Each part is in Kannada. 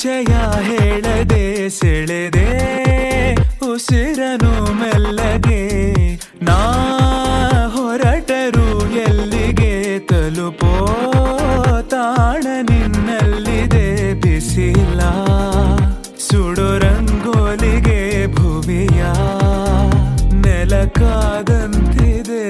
ಪರಿಚಯ ಹೇಳದೆ ಸೆಳೆದೆ ಉಸಿರನು ಮೆಲ್ಲಗೆ ನಾ ಹೊರಟರು ಎಲ್ಲಿಗೆ ತಲುಪೋ ತಾಣ ನಿನ್ನಲ್ಲಿದೆ ಬಿಸಿಲ ಸುಡೋ ರಂಗೋಲಿಗೆ ಭುವಿಯ ನೆಲಕಾದಂತಿದೆ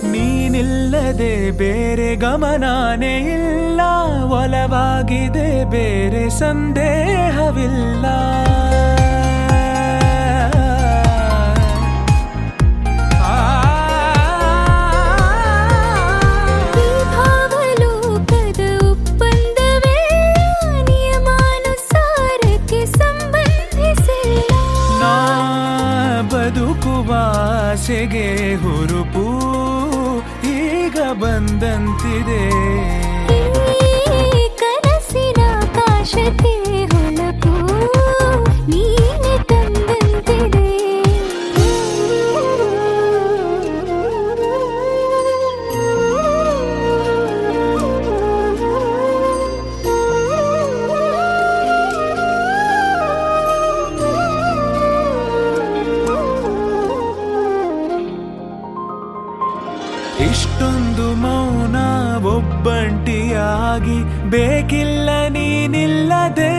ನೀನಿಲ್ಲದೆ ಬೇರೆ ಗಮನಾನೇ ಇಲ್ಲ ಒಲವಾಗಿದೆ ಬೇರೆ ಸಂದೇಹವಿಲ್ಲ ಭಾವಲೋಕದ ಒಪ್ಪಂದವೆಲ್ಲ ನಿಯಮಾನುಸಾರಕ್ಕೆ ಸಂಬಂಧಿಸಿಲ್ಲ ನಾ ಬದುಕುವ ಆಸೆಗೆ ಹುರುಪು ಈಗ ಬಂದಂತಿದೆ ಕನಸಿನ ಕಾಶತೆ ಹೊಳಪು ನೀನೆ ತಂದಂತಿದೆ ಇಷ್ಟೊಂದು ಮೌನ ಒಬ್ಬಂಟಿಯಾಗಿ ಬೇಕಿಲ್ಲ ನೀನಿಲ್ಲದೆ